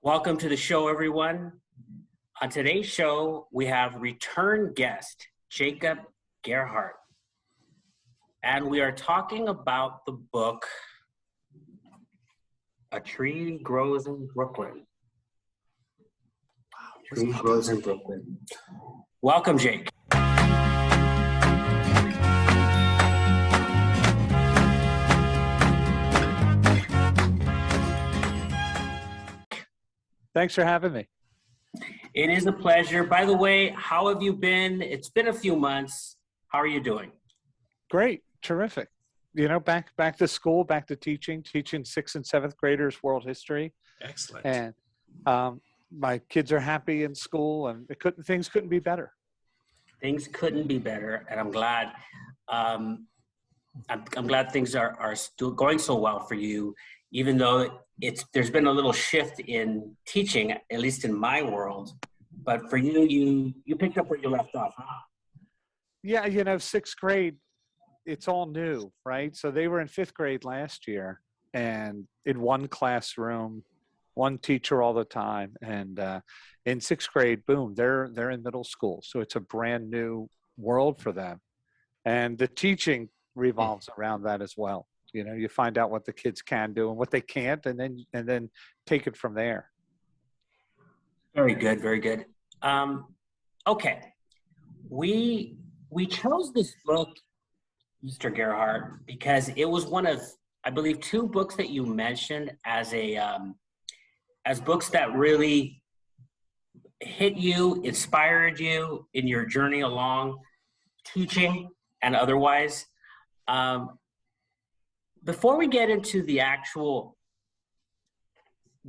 Welcome to the show, everyone. On today's show, we have return guest Jacob Gerhardt, and we are talking about the book A Tree Grows in Brooklyn. Wow, Tree Grows in Brooklyn. Welcome, Jake. Thanks for having me. It is a pleasure. By the way, how have you been? It's been a few months. How are you doing? Great. Terrific. Back to school, back to teaching 6th and 7th graders world history. Excellent. And my kids are happy in school, and things couldn't be better. Things couldn't be better, and I'm glad. I'm glad things are still going so well for you, even though there's been a little shift in teaching, at least in my world. But for you picked up where you left off, huh? Yeah, 6th grade, it's all new, right? So they were in 5th grade last year, and in one classroom, one teacher all the time. And in 6th grade, boom, they're in middle school. So it's a brand new world for them. And the teaching revolves around that as well. You find out what the kids can do and what they can't, and then take it from there. Very good, very good. Okay, we chose this book, Mr. Gerhardt, because it was one of, I believe, 2 books that you mentioned as books that really hit you, inspired you in your journey along teaching and otherwise. Before we get into the actual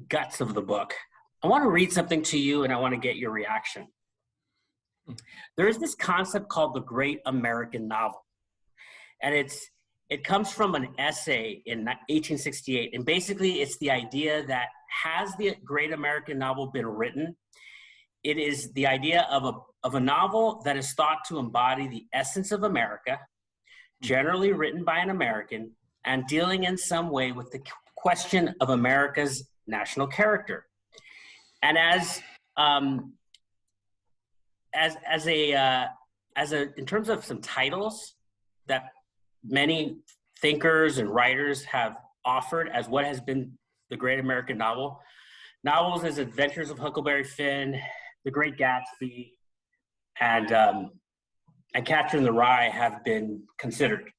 guts of the book, I want to read something to you and I want to get your reaction. There is this concept called the Great American Novel. And it comes from an essay in 1868. And basically it's the idea that, has the Great American Novel been written? It is the idea of a novel that is thought to embody the essence of America, generally written by an American, and dealing in some way with the question of America's national character. And in terms of some titles that many thinkers and writers have offered as what has been the Great American Novel, novels as Adventures of Huckleberry Finn, The Great Gatsby, and Catcher in the Rye have been considered.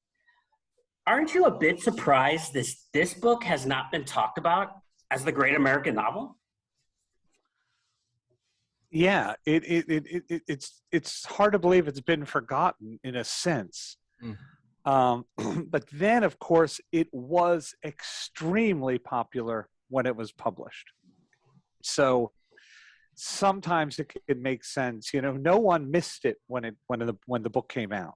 Aren't you a bit surprised this book has not been talked about as the Great American Novel? Yeah, it's hard to believe it's been forgotten in a sense. But then, of course, it was extremely popular when it was published. So sometimes it could make sense. No one missed it when the book came out.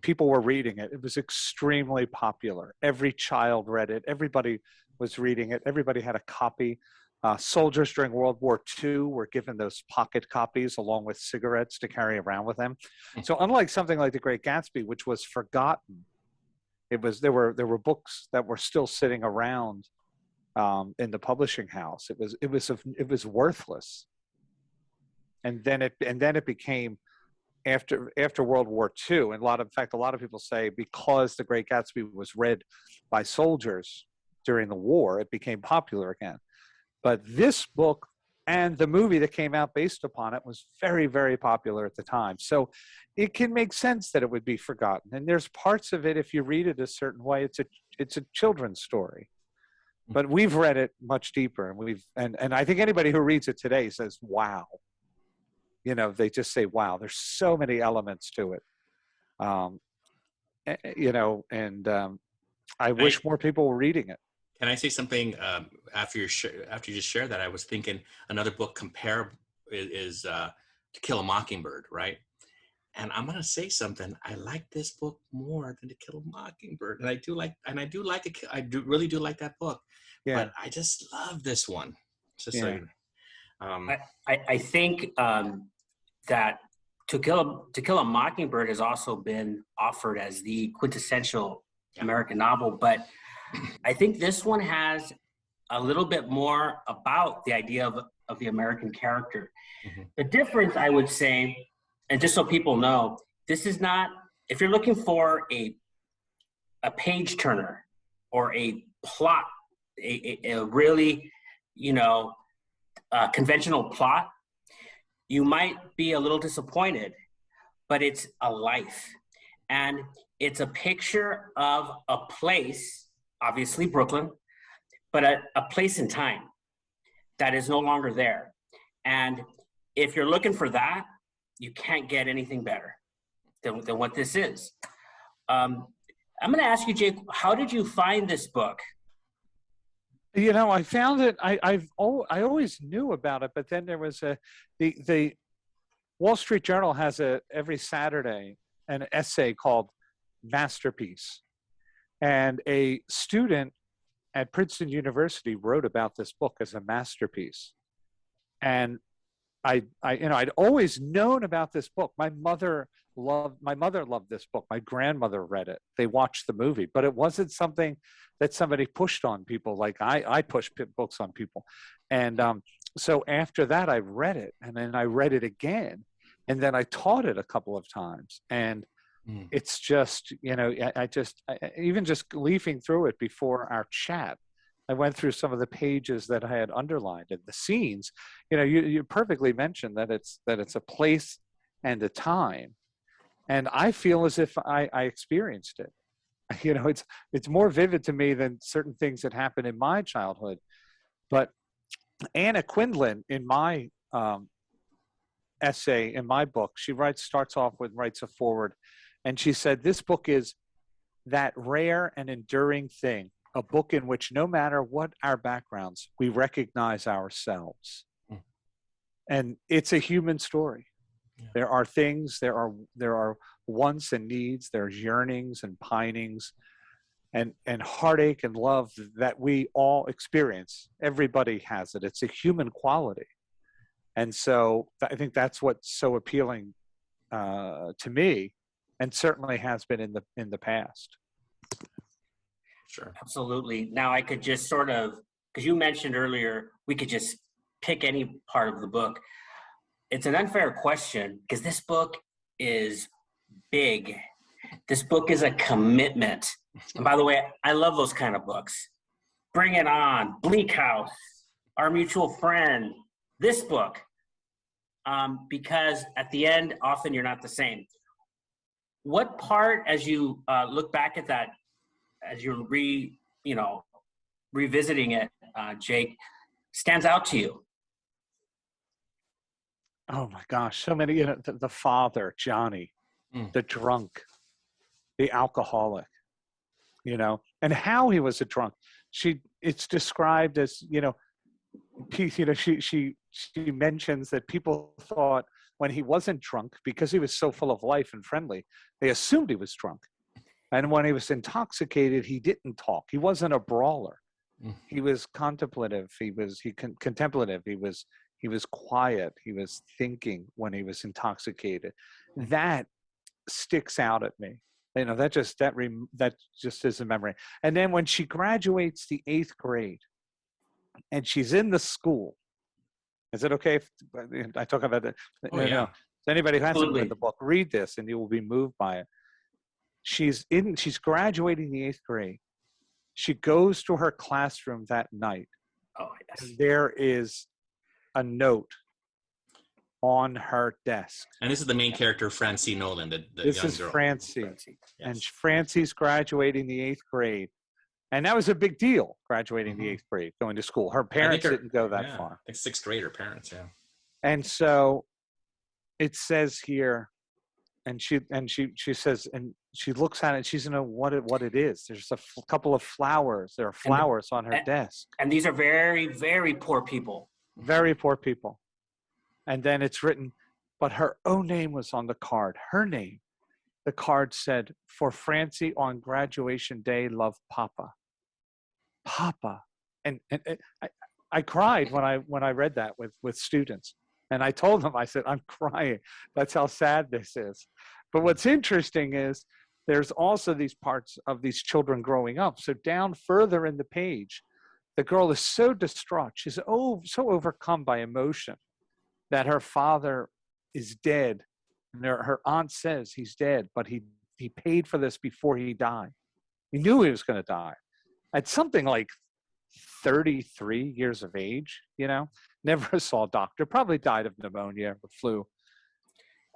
People were reading it. It was extremely popular. Every child read it. Everybody was reading it. Everybody had a copy. Soldiers during World War II were given those pocket copies along with cigarettes to carry around with them. So unlike something like The Great Gatsby, which was forgotten, there were books that were still sitting around in the publishing house. It was worthless. And then it became, after World War II, and a lot of people say because The Great Gatsby was read by soldiers during the war, it became popular again. But this book and the movie that came out based upon it was very, very popular at the time. So it can make sense that it would be forgotten. And there's parts of it, if you read it a certain way, it's a children's story. But we've read it much deeper, and I think anybody who reads it today says, wow. They just say, wow, there's so many elements to it. I wish more people were reading it. Can I say something after you just shared that? I was thinking another book comparable is To Kill a Mockingbird, right? And I'm gonna say something. I like this book more than To Kill a Mockingbird, and I really do like that book. Yeah. But I just love this one. Just so you know. I think that To Kill a Mockingbird has also been offered as the quintessential American novel, but I think this one has a little bit more about the idea of the American character. Mm-hmm. The difference, I would say, and just so people know, this is not, if you're looking for a page turner or a plot, a really, conventional plot, you might be a little disappointed, but it's a life. And it's a picture of a place, obviously Brooklyn, but a place in time that is no longer there. And if you're looking for that, you can't get anything better than what this is. I'm going to ask you, Jake, how did you find this book? I found it. I always knew about it, but then there was the Wall Street Journal has every Saturday an essay called Masterpiece, and a student at Princeton University wrote about this book as a masterpiece. And I'd always known about this book. My mother loved this book. My grandmother read it. They watched the movie, but it wasn't something that somebody pushed on people like I push books on people. And so after that, I read it, and then I read it again, and then I taught it a couple of times. And it's just, even just leafing through it before our chat, I went through some of the pages that I had underlined and the scenes. You perfectly mentioned that it's a place and a time, and I feel as if I experienced it. It's more vivid to me than certain things that happened in my childhood. But Anna Quindlen, in my essay in my book, she writes a foreword, and she said, "This book is that rare and enduring thing, a book in which no matter what our backgrounds, we recognize ourselves." And it's a human story. Yeah. There are things, there are wants and needs, there's yearnings and pinings and heartache and love that we all experience. Everybody has it. It's a human quality. And so I think that's what's so appealing to me, and certainly has been in the past. Sure. Absolutely. Now I could just sort of, because you mentioned earlier, we could just pick any part of the book. It's an unfair question because this book is big. This book is a commitment. And by the way, I love those kind of books. Bring It On, Bleak House, Our Mutual Friend, this book. Because at the end, often you're not the same. What part, as you look back at that, as you're revisiting it, Jake, stands out to you? Oh my gosh, so many. The father, Johnny, the drunk, the alcoholic, and how he was a drunk. It's described as she mentions that people thought when he wasn't drunk, because he was so full of life and friendly, they assumed he was drunk. And when he was intoxicated, he didn't talk. He wasn't a brawler. He was contemplative. He was contemplative. He was quiet. He was thinking when he was intoxicated. That sticks out at me. That just is a memory. And then when she graduates the 8th grade, and she's in the school. Is it okay if I talk about that? Oh, yeah. So anybody who hasn't Absolutely. read the book, read this, and you will be moved by it. She's graduating the 8th grade. She goes to her classroom that night. Oh, yes. And there is a note on her desk. And this is the main character, Francie Nolan, the This young is girl. Francie. Yes. And Francie's graduating the 8th grade. And that was a big deal, graduating the 8th grade, going to school. Her parents didn't go that far. I think 6th grader parents, yeah. And so it says here, and she says, and she looks at it, and she doesn't know what it is. There's a couple of flowers. There are flowers on her desk. And these are very, very poor people. Very poor people. And then it's written, but her own name was on the card. Her name. The card said, "For Francie on graduation day, love, Papa." Papa. And I cried when I read that with students. And I told them, I said, I'm crying. That's how sad this is. But what's interesting is there's also these parts of these children growing up. So down further in the page, the girl is so distraught. She's so overcome by emotion that her father is dead. And her aunt says he's dead, but he paid for this before he died. He knew he was going to die at something like 33 years of age, never saw a doctor, probably died of pneumonia or flu.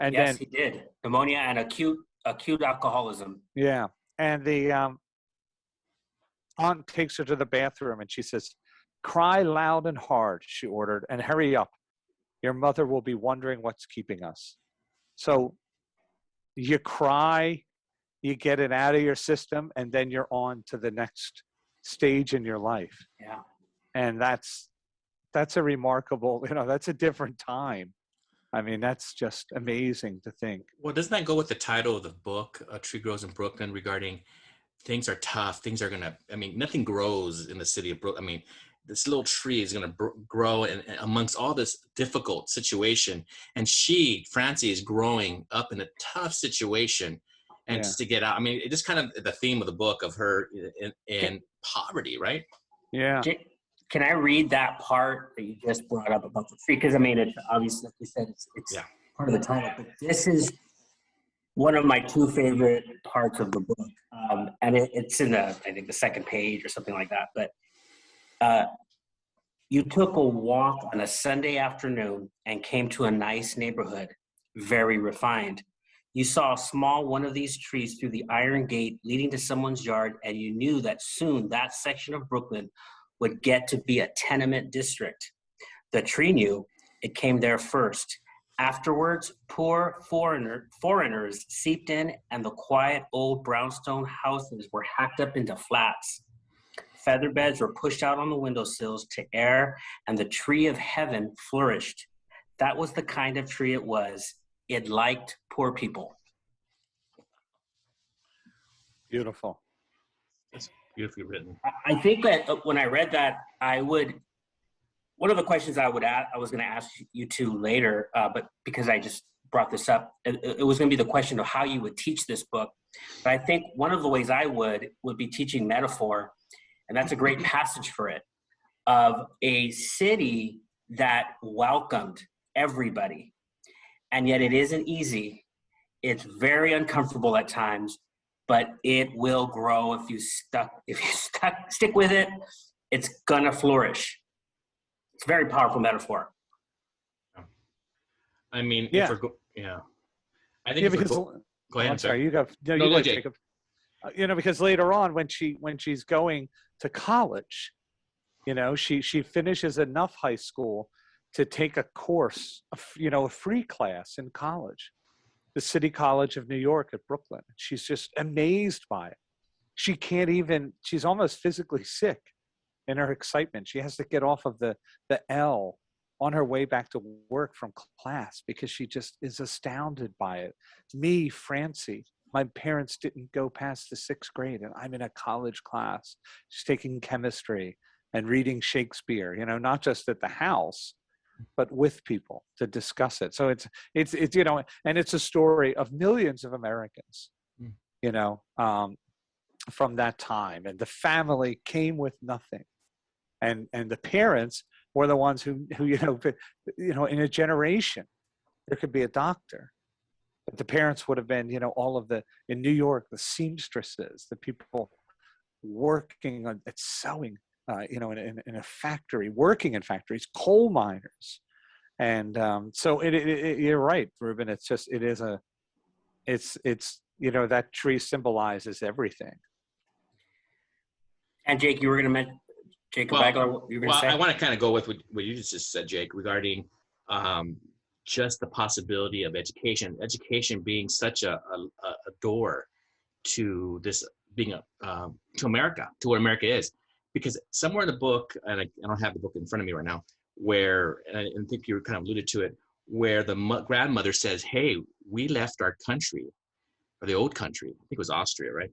And yes, then he did. Pneumonia and acute alcoholism. Yeah. And the aunt takes her to the bathroom and she says, "Cry loud and hard," she ordered, "and hurry up. Your mother will be wondering what's keeping us." So you cry, you get it out of your system, and then you're on to the next stage in your life. Yeah. And that's a remarkable, that's a different time. I mean, that's just amazing to think. Well, doesn't that go with the title of the book, A Tree Grows in Brooklyn, regarding things are tough, things are nothing grows in the city of Brooklyn. I mean, this little tree is going to grow and amongst all this difficult situation. And Francie, is growing up in a tough situation. And just to get out, I mean, it just kind of the theme of the book of her in poverty, right? Yeah. Can I read that part that you just brought up about the tree? Because I mean, it's obviously, like you said, it's part of the title. But this is one of my two favorite parts of the book, and it's in I think the second page or something like that. But you took a walk on a Sunday afternoon and came to a nice neighborhood, very refined. You saw a small one of these trees through the iron gate leading to someone's yard, and you knew that soon that section of Brooklyn would get to be a tenement district. The tree knew it came there first. Afterwards, poor foreigners seeped in, and the quiet old brownstone houses were hacked up into flats. Feather beds were pushed out on the windowsills to air, and the tree of heaven flourished. That was the kind of tree it was. It liked poor people. Beautiful. It's beautifully written. I think that when I read that, one of the questions I was going to ask you two later, but because I just brought this up, it was going to be the question of how you would teach this book. But I think one of the ways I would be teaching metaphor, and that's a great passage for it, of a city that welcomed everybody. And yet it isn't easy. It's very uncomfortable at times, but it will grow if you stick with it. It's gonna flourish. It's a very powerful metaphor. I mean, yeah. I think because go ahead. I'm sorry. You go. No, you go, Jake. Jacob. Because later on, when she's going to college, she finishes enough high school to take a course, a free class in college, the City College of New York at Brooklyn. She's just amazed by it. She's almost physically sick in her excitement. She has to get off of the L on her way back to work from class because she just is astounded by it. Me, Francie, my parents didn't go past the 6th grade, and I'm in a college class. She's taking chemistry and reading Shakespeare, not just at the house, but with people to discuss it. So it's and it's a story of millions of Americans, from that time. And the family came with nothing, and the parents were the ones who in a generation there could be a doctor, but the parents would have been all of in New York, the seamstresses, the people working at sewing. In a factory, working in factories, coal miners. And so you're right, Ruben. It's that tree symbolizes everything. And Jake, you were going to mention, Jacob Bagler, you were going to say? I want to kind of go with what you just said, Jake, regarding just the possibility of education being such a door to this being to America, to what America is. Because somewhere in the book, and I don't have the book in front of me right now, and I think you kind of alluded to it, where the grandmother says, "Hey, we left our country, or the old country. I think it was Austria, right?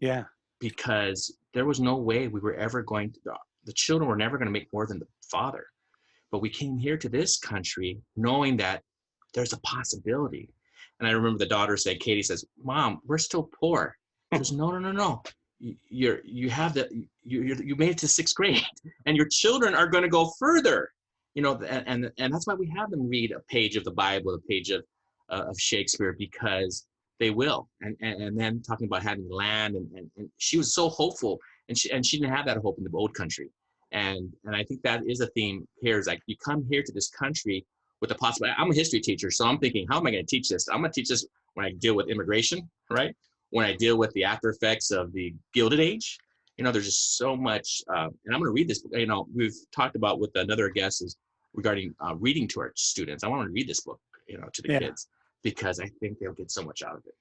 Yeah. Because there was no way we were ever going to. The children were never going to make more than the father. But we came here to this country knowing that there's a possibility." And I remember the daughter saying, Katie says, "Mom, we're still poor." She says, No. you have the you made it to sixth grade, and your children are going to go further, and that's why we have them read a page of the Bible, a page of Shakespeare, because they will. And then talking about having land, and she was so hopeful, and she didn't have that hope in the old country, and I think that is a theme here. Is like, you come here to this country with the possibility. I'm a history teacher, so I'm thinking, how am I going to teach this? I'm going to teach this when I deal with immigration, right? When I deal with the after effects of the Gilded Age. There's just so much, and I'm going to read this. We've talked about with another guest is regarding reading to our students. I want to read this book, to the kids, because I think they'll get so much out of it.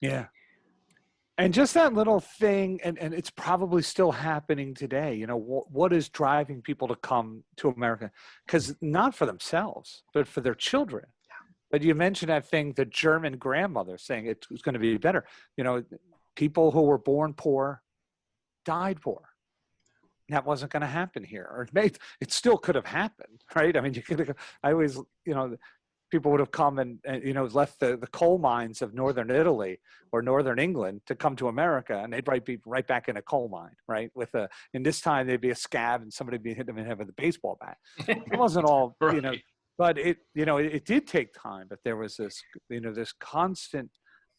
Yeah. And just that little thing, and it's probably still happening today. What is driving people to come to America? Because not for themselves, but for their children. But you mentioned that thing, the German grandmother saying it was going to be better. People who were born poor died poor. That wasn't going to happen here. Or it still could have happened, right? I mean, I always, people would have come and left the coal mines of northern Italy or northern England to come to America, and they'd be right back in a coal mine, right? And this time they'd be a scab and somebody would be hitting them in the head with a baseball bat. It wasn't all, Right. but it did take time, but there was this, this constant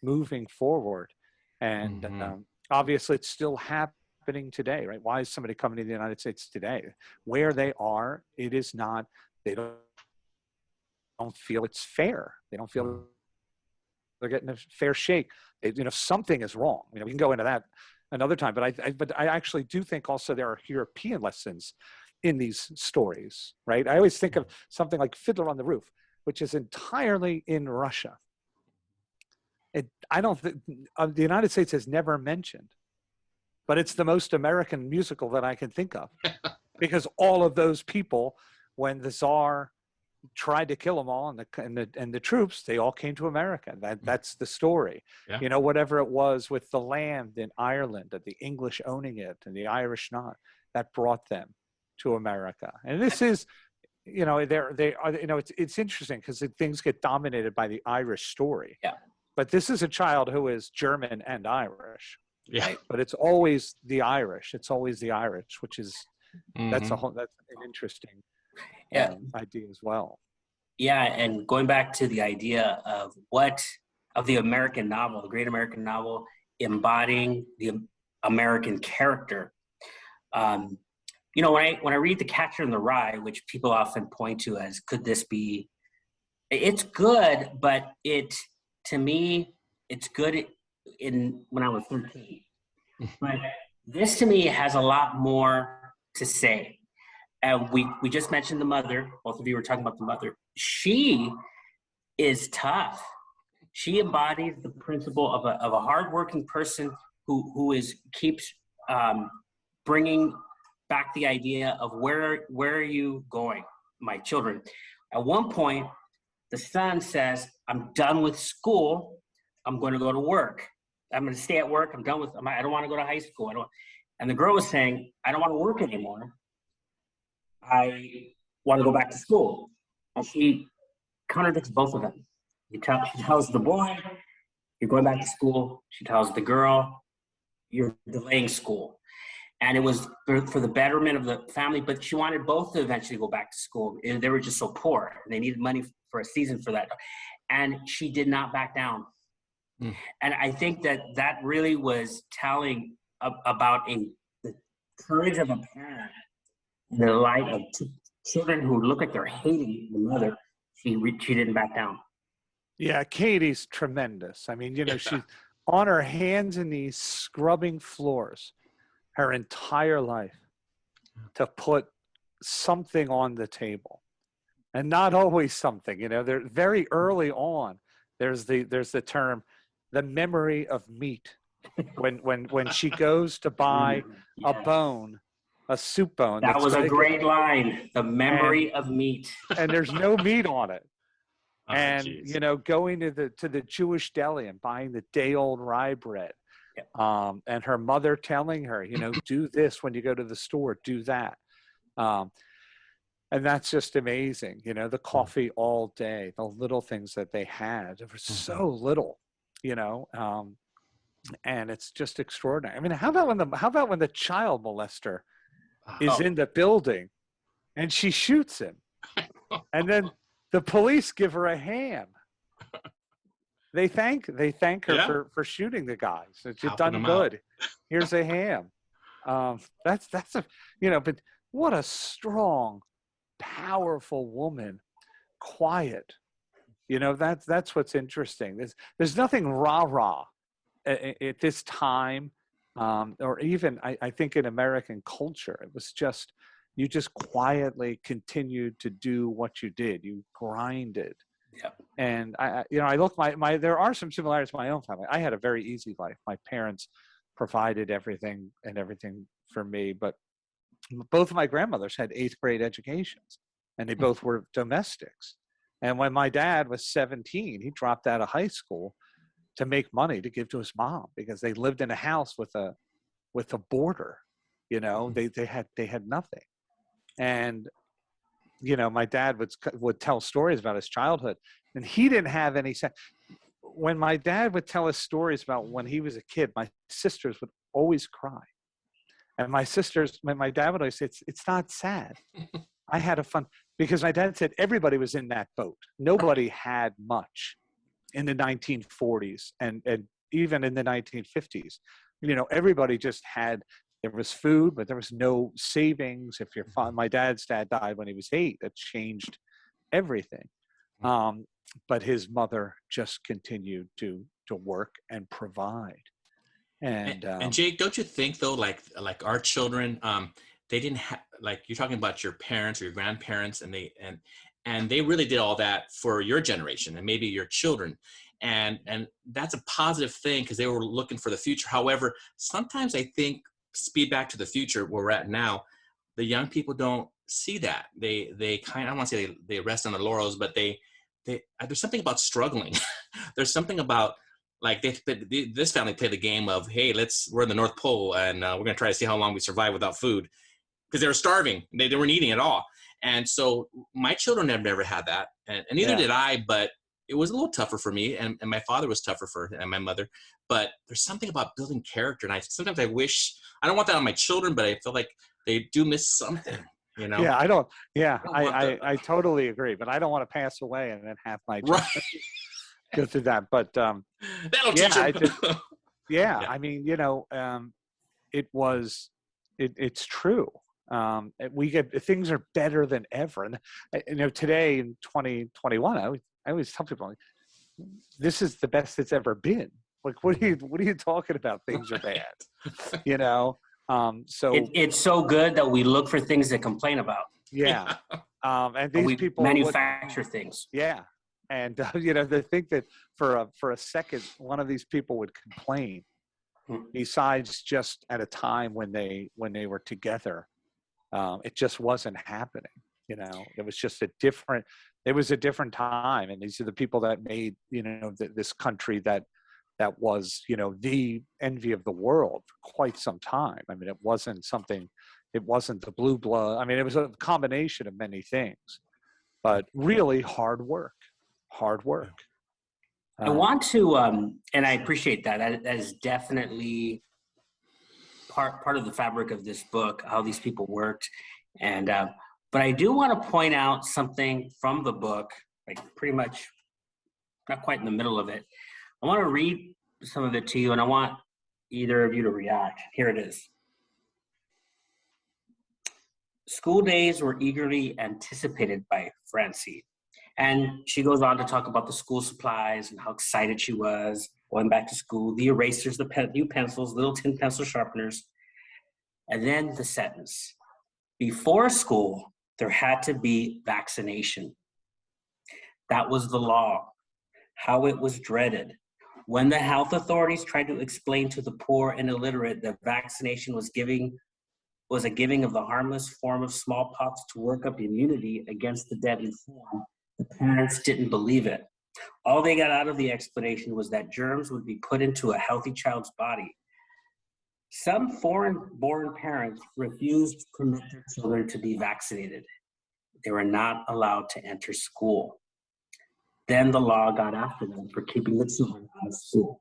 moving forward. And obviously it's still happening today, right? Why is somebody coming to the United States today? Where they are, it is not, they don't feel it's fair. They don't feel they're getting a fair shake. Something is wrong. We can go into that another time, but I actually do think also there are European lessons in these stories, right? I always think of something like Fiddler on the Roof, which is entirely in Russia. I don't think the United States has never mentioned, but it's the most American musical that I can think of, because all of those people, when the Tsar tried to kill them all, and the troops, they all came to America. That's the story. Yeah. Whatever it was with the land in Ireland, and the English owning it and the Irish not, that brought them to America. And this is, they are, it's interesting because things get dominated by the Irish story. Yeah. But this is a child who is German and Irish. Yeah. Right? But it's always the Irish. It's always the Irish, which is, that's an interesting idea as well. Yeah, and going back to the idea of the American novel, the great American novel, embodying the American character. When I read The Catcher in the Rye, which people often point to as, could this be? It's good, but to me, it's good when I was 13. But this to me has a lot more to say. And we just mentioned the mother. Both of you were talking about the mother. She is tough. She embodies the principle of a hardworking person who keeps bringing back the idea of where are you going, my children. At one point, the son says, "I'm done with school. I'm going to go to work. I'm going to stay at work. I don't want to go to high school. And the girl was saying, I don't want to work anymore. I want to go back to school." And she contradicts both of them. She tells the boy, "You're going back to school." She tells the girl, "You're delaying school." And it was for the betterment of the family, but she wanted both to eventually go back to school. They were just so poor. They needed money for a season for that. And she did not back down. And I think that really was telling about the courage of a parent in the light of children who look like they're hating the mother. She didn't back down. Yeah, Katie's tremendous. I mean, she's on her hands and knees scrubbing floors her entire life to put something on the table, and not always something. They're very early on. There's the term, the memory of meat. When she goes to buy a bone, a soup bone. That was a great line. The memory of meat. And there's no meat on it. Oh, and geez. Going to the Jewish deli and buying the day-old rye bread. And her mother telling her, do this when you go to the store, do that. And that's just amazing. The coffee all day, the little things that they had. There was so little, and it's just extraordinary. I mean, how about when the child molester is Oh. in the building and she shoots him, and then the police give her a ham. They thank her Yeah. for shooting the guy. So you've Helping done them good. Here's a ham. That's a, you know, but what a strong, powerful woman. Quiet. You know, that's what's interesting. There's nothing rah-rah at this time, or even I think in American culture. It was just, you just quietly continued to do what you did. You grinded. Yeah. And I look, there are some similarities to my own family. I had a very easy life. My parents provided everything for me, but both of my grandmothers had 8th grade educations, and they both were domestics. And when my dad was 17, he dropped out of high school to make money to give to his mom, because they lived in a house with a boarder. You know, they had nothing. And you know, my dad would tell stories about his childhood, and he didn't have any sense. When my dad would tell us stories about when he was a kid, my sisters would always cry. And my dad would always say, it's not sad. I had a fun, because my dad said everybody was in that boat. Nobody had much in the 1940s and even in the 1950s. You know, everybody just had, there was food, but there was no savings. If my dad's dad died when he was 8, that changed everything. But his mother just continued to work and provide. And Jake, don't you think though, like our children, they didn't have, like you're talking about your parents or your grandparents, and they really did all that for your generation and maybe your children, and that's a positive thing because they were looking for the future. However, sometimes I think, speed back to the future where we're at now, the young people don't see that. They kind of, I don't want to say they rest on their laurels, but they there's something about struggling. There's something about, like, this family played the game of, hey, we're in the North Pole and we're going to try to see how long we survive without food, because they were starving. They weren't eating at all. And so my children have never had that. And neither did I, but it was a little tougher for me. And my father was tougher and my mother. But there's something about building character. And sometimes I wish, I don't want that on my children, but I feel like they do miss something, you know? Yeah, I totally agree. But I don't want to pass away and then have my children go through that. But that'll teach them. I mean, you know, it's true. We get, things are better than ever. And you know, today in 2021, I always tell people, like, this is the best it's ever been. Like, what are you talking about? Things are bad, you know? So it's so good that we look for things to complain about. Yeah. And these people manufacture things. Yeah. And you know, they think that for a second, one of these people would complain, besides just at a time when they were together. It just wasn't happening. You know, it was just a different time. And these are the people that made, you know, this country that was, you know, the envy of the world for quite some time. I mean, it wasn't the blue blood. I mean, it was a combination of many things, but really hard work. I want to, and I appreciate that. That is definitely part of the fabric of this book, how these people worked. And, but I do want to point out something from the book, like pretty much not quite in the middle of it. I want to read some of it to you, and I want either of you to react. Here it is. School days were eagerly anticipated by Francie. And she goes on to talk about the school supplies and how excited she was going back to school, the erasers, the new pencils, little tin pencil sharpeners. And then the sentence, before school, there had to be vaccination. That was the law, how it was dreaded. When the health authorities tried to explain to the poor and illiterate that vaccination was a giving of the harmless form of smallpox to work up immunity against the deadly form, the parents didn't believe it. All they got out of the explanation was that germs would be put into a healthy child's body. Some foreign-born parents refused to permit their children to be vaccinated. They were not allowed to enter school. Then the law got after them for keeping the children out of school.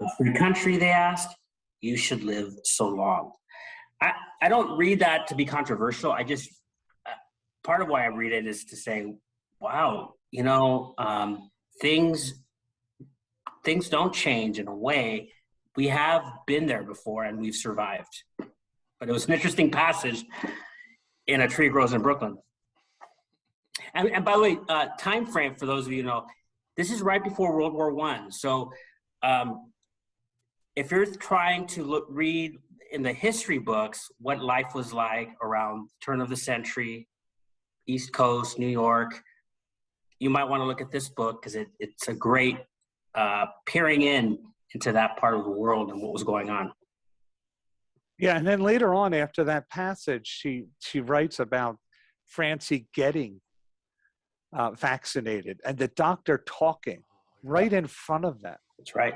A free country, they asked, you should live so long. I don't read that to be controversial. I just, part of why I read it is to say, wow, things don't change in a way. We have been there before and we've survived. But it was an interesting passage in A Tree Grows in Brooklyn. And by the way, time frame for those of you who know, this is right before World War I. So if you're trying to read in the history books what life was like around the turn of the century, East Coast, New York, you might want to look at this book because it's a great peering into that part of the world and what was going on. Yeah, and then later on after that passage, she writes about Francie getting vaccinated and the doctor talking right in front of them. That's right.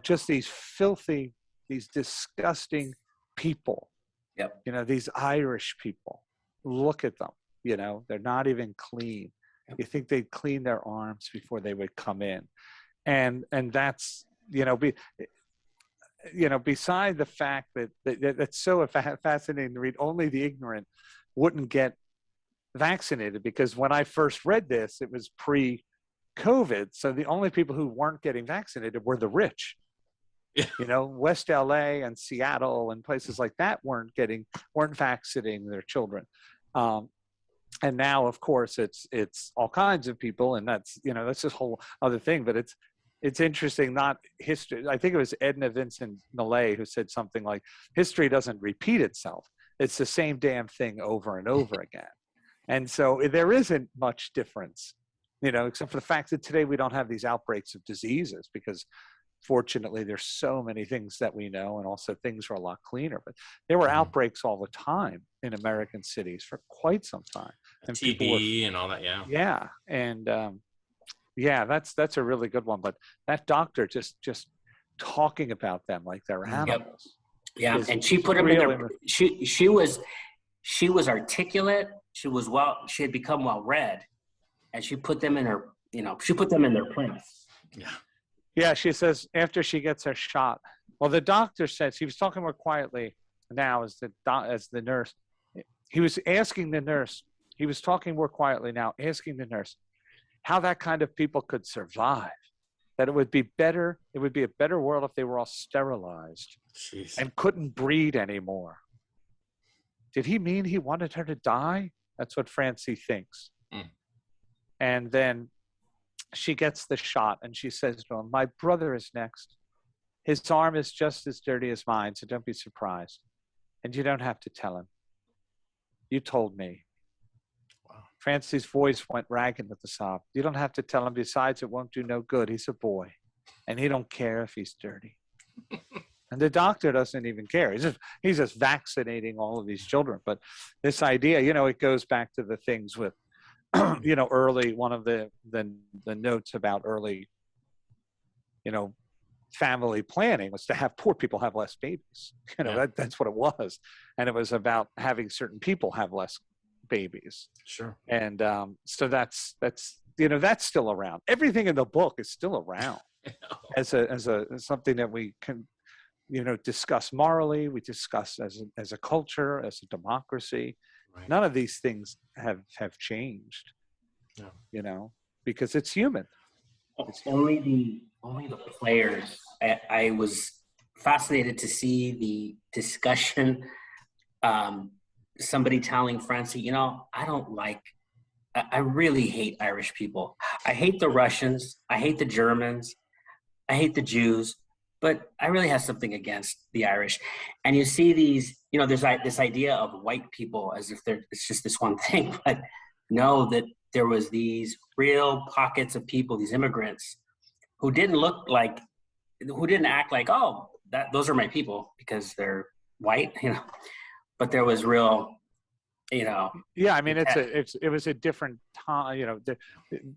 Just these filthy, these disgusting people. Yep. These Irish people. Look at them. They're not even clean. Yep. You think they'd clean their arms before they would come in, and that's beside the fact that that's so fascinating to read. Only the ignorant wouldn't get vaccinated, because when I first read this, it was pre-COVID. So the only people who weren't getting vaccinated were the rich. Yeah. West LA and Seattle and places like that weren't vaccinating their children. And now, of course, it's all kinds of people, and that's this whole other thing. But it's interesting, not history. I think it was Edna Vincent Millay who said something like, history doesn't repeat itself. It's the same damn thing over and over again. And so there isn't much difference, except for the fact that today we don't have these outbreaks of diseases because fortunately there's so many things that we know, and also things are a lot cleaner. But there were outbreaks all the time in American cities for quite some time. And TB and all that, yeah. Yeah. And that's a really good one. But that doctor just talking about them like they're animals. Yeah, and she put them in there. She was articulate. She had become well read, and she put them in their place. Yeah. Yeah, she says after she gets her shot. Well, the doctor says he was talking more quietly now as the nurse. He was asking the nurse. He was talking more quietly now, asking the nurse how that kind of people could survive. That it would be better. It would be a better world if they were all sterilized. Jeez. And couldn't breed anymore. Did he mean he wanted her to die? That's what Francie thinks. Mm. And then she gets the shot and she says to him, my brother is next. His arm is just as dirty as mine, so don't be surprised. And you don't have to tell him. You told me. Wow. Francie's voice went ragged with the sob. You don't have to tell him. Besides, it won't do no good. He's a boy. And he don't care if he's dirty. And the doctor doesn't even care. He's just vaccinating all of these children. But this idea, it goes back to the things with, early, one of the notes about early, family planning was to have poor people have less babies. That's what it was. And it was about having certain people have less babies. Sure. And so that's still around. Everything in the book is still around as something that we can, discuss morally, we discuss as a culture, as a democracy. Right. None of these things have changed, no. Because it's human. Only the players. I was fascinated to see the discussion. Somebody telling Francie, I really hate Irish people. I hate the Russians. I hate the Germans. I hate the Jews. But I really have something against the Irish. And you see these, there's this idea of white people as if it's just this one thing. But no, that there was these real pockets of people, these immigrants, who didn't act like, oh, those are my people because they're white, But there was real, Yeah, I mean, it was a different time.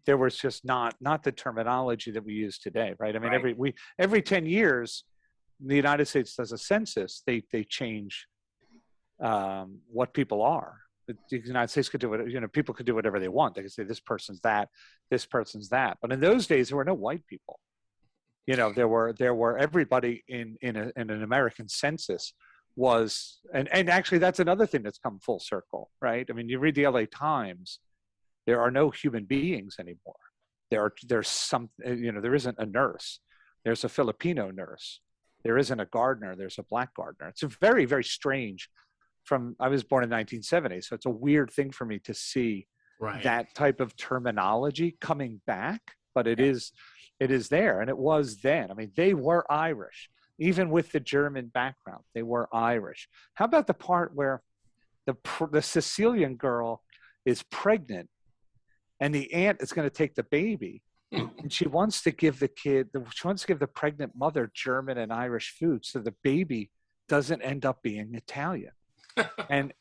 There was just not the terminology that we use today, right? I mean, right. every 10 years, the United States does a census. They change what people are. The United States could do it. People could do whatever they want. They could say this person's that, this person's that. But in those days, there were no white people. There were everybody in an American census was, and actually that's another thing that's come full circle, right? I mean, you read the LA Times, there are no human beings anymore. There's some, there isn't a nurse. There's a Filipino nurse. There isn't a gardener. There's a black gardener. It's a very, very strange I was born in 1970. So it's a weird thing for me to see that type of terminology coming back, but it is there. And it was then. I mean, they were Irish, even with the German background, they were Irish. How about the part where the Sicilian girl is pregnant and the aunt is going to take the baby, and she wants to give the pregnant mother German and Irish food so the baby doesn't end up being Italian. And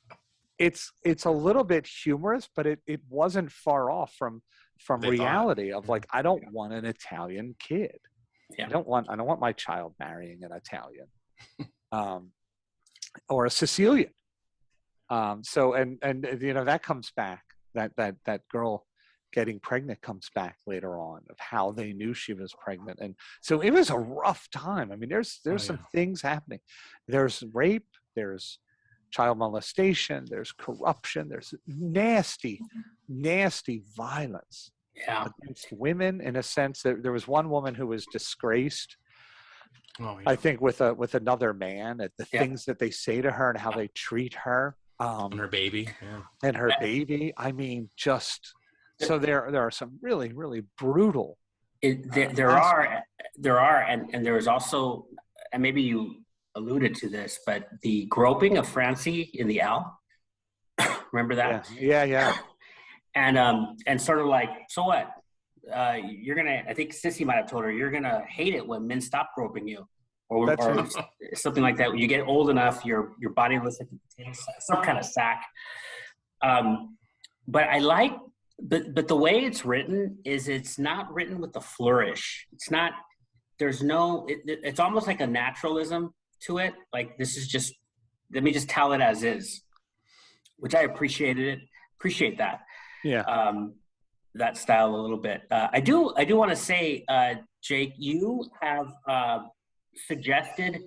it's a little bit humorous, but it wasn't far off from reality of like, I don't want an Italian kid. Yeah. I don't want my child marrying an Italian or a Sicilian. So that comes back, that girl getting pregnant comes back later on, of how they knew she was pregnant. And so it was a rough time. I mean, there's some things happening. There's rape, there's child molestation, there's corruption, there's nasty violence against women, in a sense that there was one woman who was disgraced, I think, with another man, at the things that they say to her and how they treat her. And her baby. Yeah. And her baby. I mean, just... So there are some really, really brutal. There are, and there was also, and maybe you alluded to this, but the groping of Francie in the L. Remember that? Yeah. And sort of like, so what? You're gonna. I think Sissy might have told her, you're gonna hate it when men stop groping you, or something like that. When you get old enough, your body looks like a potato sack, some kind of sack. But I like. But the way it's written is it's not written with a flourish. It's not, there's no, it's almost like a naturalism to it. Like, this is just, let me just tell it as is, which I appreciate that. Yeah. That style a little bit. I do want to say, Jake, you have suggested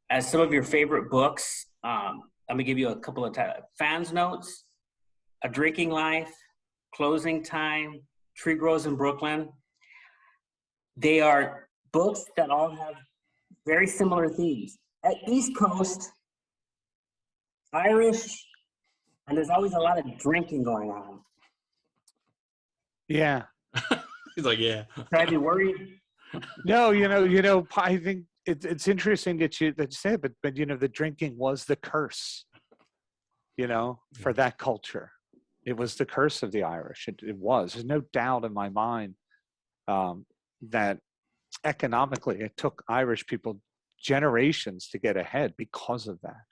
as some of your favorite books. I'm gonna give you a couple of fans notes, A Drinking Life, Closing Time, Tree Grows in Brooklyn. They are books that all have very similar themes. At East Coast, Irish, and there's always a lot of drinking going on. Yeah. He's like, yeah. Should I be worried? No, I think it's interesting that you say it, but the drinking was the curse, for that culture. It was the curse of the Irish. It was. There's no doubt in my mind that economically it took Irish people generations to get ahead because of that.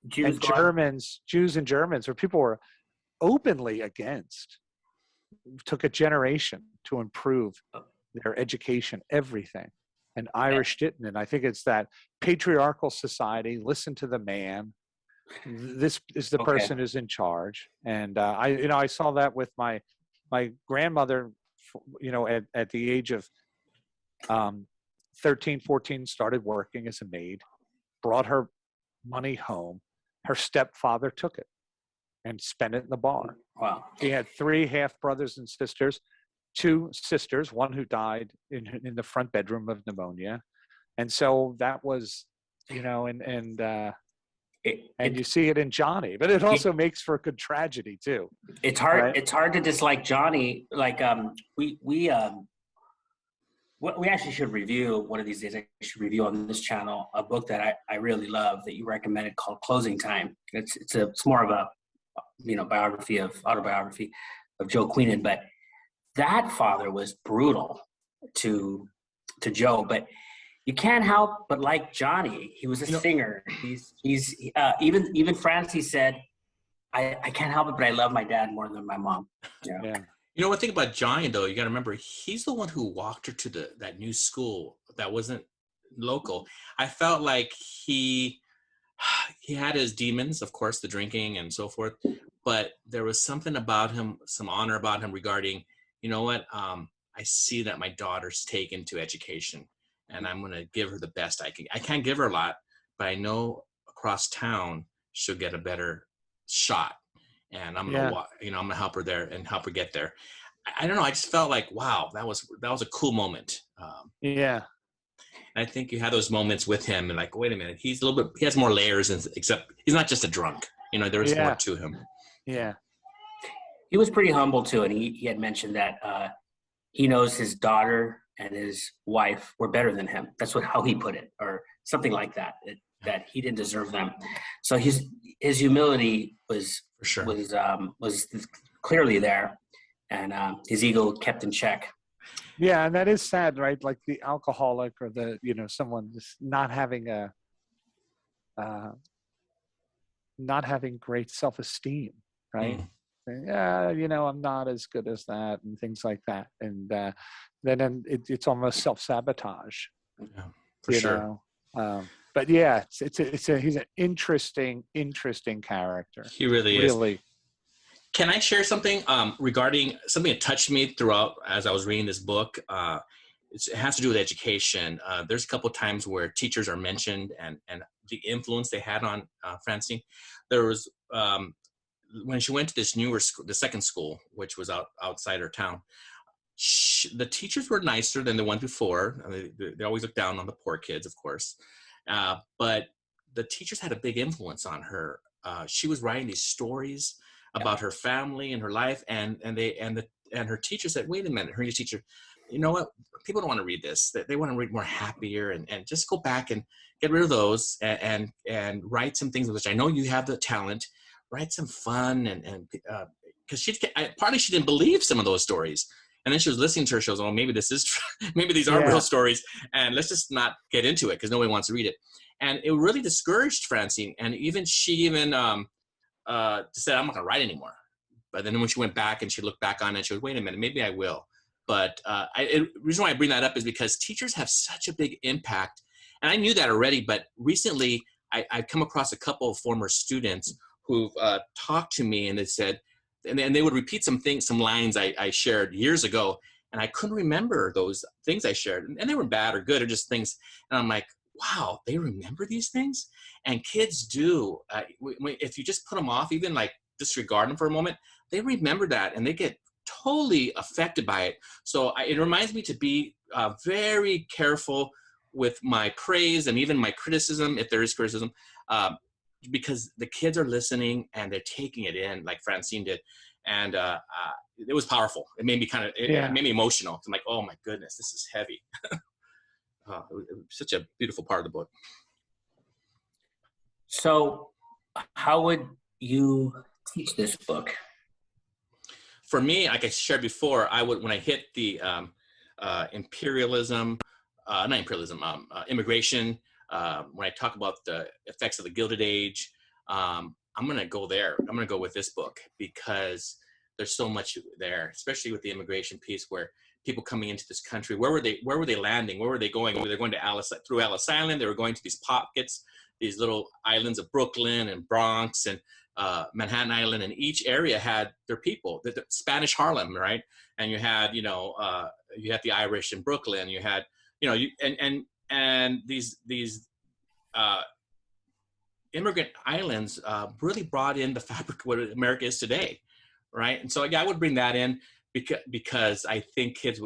Jews and Germans, or people were openly against, took a generation to improve their education, everything. And Irish didn't. And I think it's that patriarchal society, listen to the man. This is the person who's in charge. And I saw that with my grandmother, at the age of 13, 14, started working as a maid, brought her money home. Her stepfather took it and spent it in the bar. Wow. He had 3 half brothers and sisters, 2 sisters, one who died in the front bedroom of pneumonia. And so that was, and you see it in Johnny, but it also makes for a good tragedy too. It's hard. Right? It's hard to dislike Johnny. Like we actually should review one of these days. I should review on this channel a book that I really love that you recommended called Closing Time. It's more of a autobiography of Joe Queenan, but that father was brutal to Joe, but. You can't help but like Johnny. He was a singer. He's even Francie said, I can't help it, but I love my dad more than my mom. Yeah. One thing about Johnny though, you got to remember, he's the one who walked her to that new school that wasn't local. I felt like he had his demons, of course, the drinking and so forth, but there was something about him, some honor about him regarding, I I see that my daughter's taken to education, and I'm going to give her the best I can. I can't give her a lot, but I know across town she'll get a better shot, and I'm going to, I'm going to help her there and help her get there. I don't know. I just felt like, wow, that was a cool moment. I think you had those moments with him, and like, wait a minute, he has more layers, except he's not just a drunk. There is more to him. Yeah. He was pretty humble too, and he had mentioned that he knows his daughter and his wife were better than him. That's how he put it, or something like that. That he didn't deserve them. So his humility was for sure was clearly there, and his ego kept in check. Yeah, and that is sad, right? Like the alcoholic or the someone just not having great self-esteem, right? Yeah, I'm not as good as that, and things like that, and then it's almost self-sabotage. Yeah, for sure. But yeah, he's an interesting character. He really is. Can I share something regarding something that touched me throughout as I was reading this book? It has to do with education. There's a couple of times where teachers are mentioned and the influence they had on Francine. There was when she went to this newer school, the second school, which was outside her town. The teachers were nicer than the one before. They always look down on the poor kids, of course. But the teachers had a big influence on her. She was writing these stories about her family and her life, and her teacher said, "Wait a minute." Her English teacher, you know what? People don't want to read this. They want to read more happier, and just go back and get rid of those and write some things which I know you have the talent. Write some fun and because partly she didn't believe some of those stories. And then she was listening to her shows. Oh, maybe this is true. Maybe these are real stories, and let's just not get into it because nobody wants to read it. And it really discouraged Francine. And she said, "I'm not going to write anymore." But then when she went back and she looked back on it, she was, "Wait a minute, maybe I will." But the reason why I bring that up is because teachers have such a big impact, and I knew that already. But recently, I've come across a couple of former students who've talked to me, and they said. And they would repeat some lines I shared years ago, and I couldn't remember those things I shared. And they were bad or good or just things. And I'm like, wow, they remember these things? And kids do. If you just put them off, even like disregard them for a moment, they remember that and they get totally affected by it. So it reminds me to be very careful with my praise and even my criticism, if there is criticism, because the kids are listening and they're taking it in like Francine did. And it was powerful. It made me it made me emotional. I'm like, oh my goodness, this is heavy. It was such a beautiful part of the book. So how would you teach this book? For me, like I shared before, when I hit the immigration, when I talk about the effects of the Gilded Age, I'm going to go there. I'm going to go with this book because there's so much there, especially with the immigration piece where people coming into this country, where were they landing? Where were they going? Were they going to through Ellis Island? They were going to these pockets, these little islands of Brooklyn and Bronx and Manhattan Island, and each area had their people. The Spanish Harlem, right? And you had, you had the Irish in Brooklyn. You had, and these immigrant islands really brought in the fabric of what America is today, right? And so I would bring that in because I think kids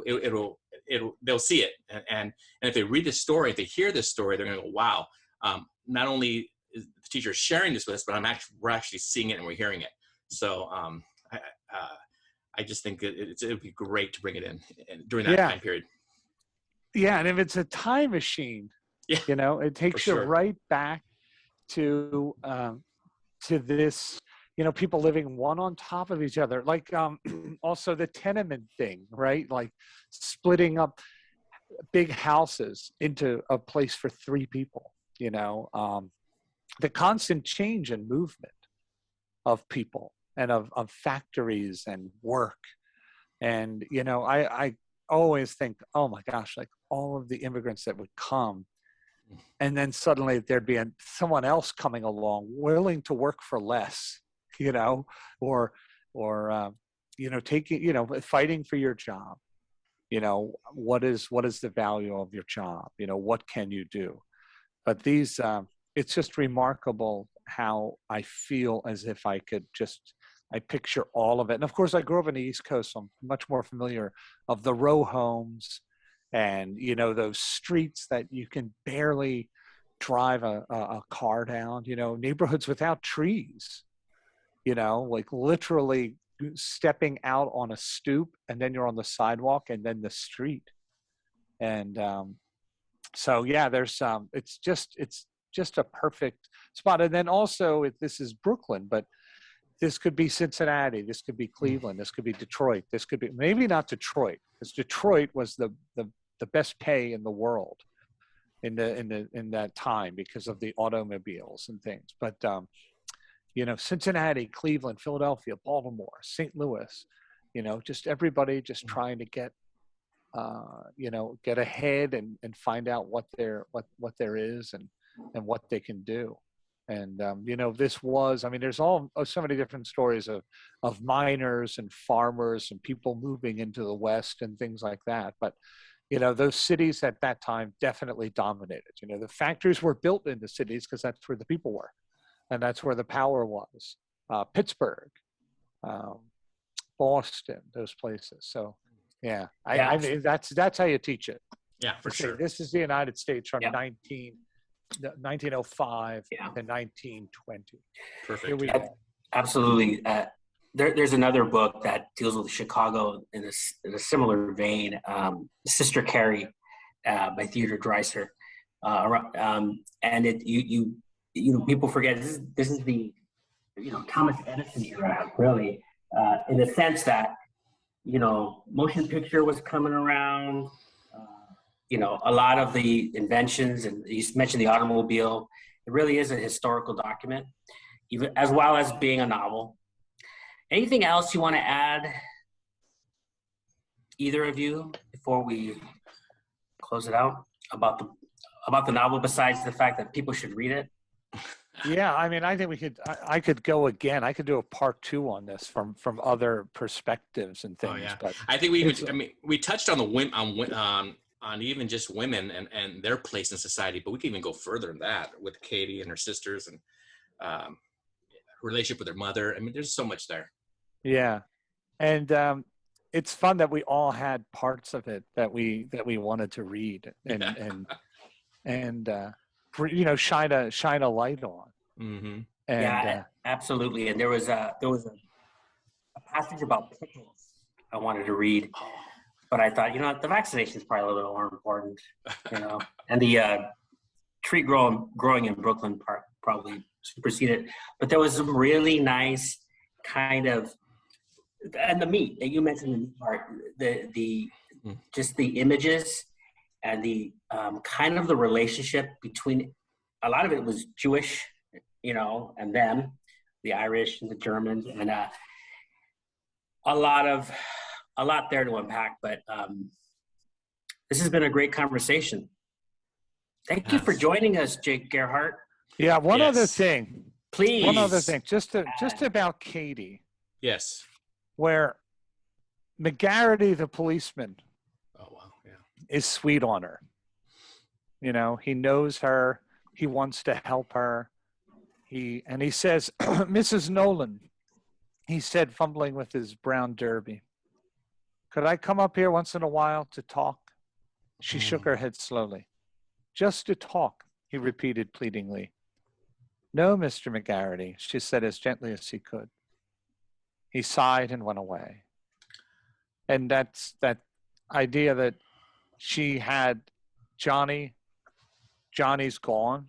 they'll see it, and if they read this story, if they hear this story, they're going to go, wow. Not only is the teacher sharing this with us, but we're actually seeing it and we're hearing it. So I just think it would be great to bring it in during that time period. Yeah, and if it's a time machine, it takes you right back to this, people living one on top of each other. Like also the tenement thing, right? Like splitting up big houses into a place for 3 people, the constant change and movement of people and of factories and work. And, I always think, oh my gosh, like all of the immigrants that would come, and then suddenly there'd be someone else coming along willing to work for less, or taking, fighting for your job, what is the value of your job? What can you do? But these, it's just remarkable how I feel as if I picture all of it. And of course, I grew up in the East Coast, so I'm much more familiar of the row homes and, those streets that you can barely drive a car down, neighborhoods without trees, like literally stepping out on a stoop and then you're on the sidewalk and then the street. And so, yeah, there's it's just a perfect spot. And then also this is Brooklyn, but this could be Cincinnati, this could be Cleveland, this could be Detroit, this could be maybe not Detroit, because Detroit was the best pay in the world in that time because of the automobiles and things. But Cincinnati, Cleveland, Philadelphia, Baltimore, St. Louis, just everybody just trying to get ahead and find out what there is and what they can do. And this was, there's so many different stories of miners and farmers and people moving into the West and things like that. But those cities at that time definitely dominated. The factories were built in the cities because that's where the people were, and that's where the power was. Pittsburgh, Boston, those places. So, yeah, I mean, that's how you teach it. Yeah, for sure. This is the United States from 1905 to 1920. Perfect. Here we go. Absolutely. There's another book that deals with Chicago in a similar vein, Sister Carrie by Theodore Dreiser. And people forget this is the Thomas Edison era, really, in the sense that motion picture was coming around. A lot of the inventions, and you mentioned the automobile. It really is a historical document, even as well as being a novel. Anything else you want to add, either of you, before we close it out about the novel, besides the fact that people should read it? Yeah, I think I could go again. I could do a part 2 on this from other perspectives and things. Oh, yeah. But I think we touched on on even just women and their place in society, but we can even go further than that with Katie and her sisters and relationship with her mother. There's so much there. Yeah. And it's fun that we all had parts of it that we wanted to read and shine a light on. Mm-hmm. And, absolutely. And there was a passage about pickles I wanted to read, but I thought, the vaccination is probably a little more important, and the tree growing in Brooklyn probably superseded. But there was some really nice kind of, and the meat that you mentioned, the meat part, just the images and the kind of the relationship between, a lot of it was Jewish, and them, the Irish and the Germans, and a lot there to unpack. But this has been a great conversation. Thank you for joining us, Jake Gerhardt. Yeah, one other thing. Please. One other thing, just about Katie. Yes. Where McGarity, the policeman, is sweet on her. He knows her. He wants to help her. He says, Mrs. Nolan, he said, fumbling with his brown derby, could I come up here once in a while to talk? She shook her head slowly. Just to talk, he repeated pleadingly. No, Mr. McGarity, she said as gently as he could. He sighed and went away. And that's that idea that she had Johnny's gone,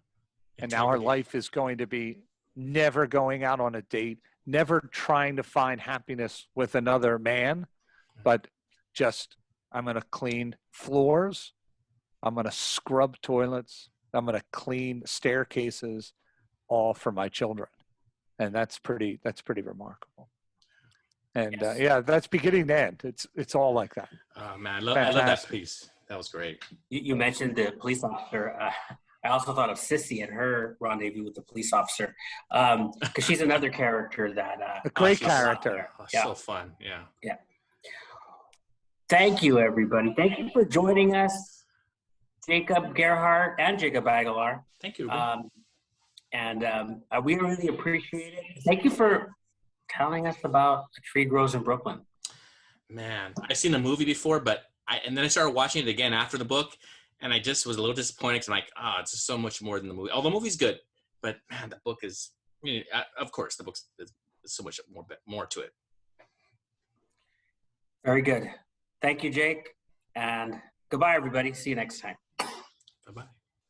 and now her life is going to be never going out on a date, never trying to find happiness with another man, but just, I'm going to clean floors, I'm going to scrub toilets, I'm going to clean staircases, all for my children. And that's pretty remarkable. And that's beginning to end. It's all like that. Oh man, I love that piece. That was great. You mentioned the police officer. I also thought of Sissy and her rendezvous with the police officer, because she's another character that a great character. So fun. Yeah. Thank you, everybody. Thank you for joining us, Jacob Gerhardt and Jacob Aguilar. Thank you. We really appreciate it. Thank you for telling us about A Tree Grows in Brooklyn. Man, I've seen the movie before, but then I started watching it again after the book, and I just was a little disappointed because I'm like, it's just so much more than the movie. Oh, the movie's good, but man, the book is, of course, the book's is so much more to it. Very good. Thank you, Jake. And goodbye, everybody. See you next time. Bye-bye.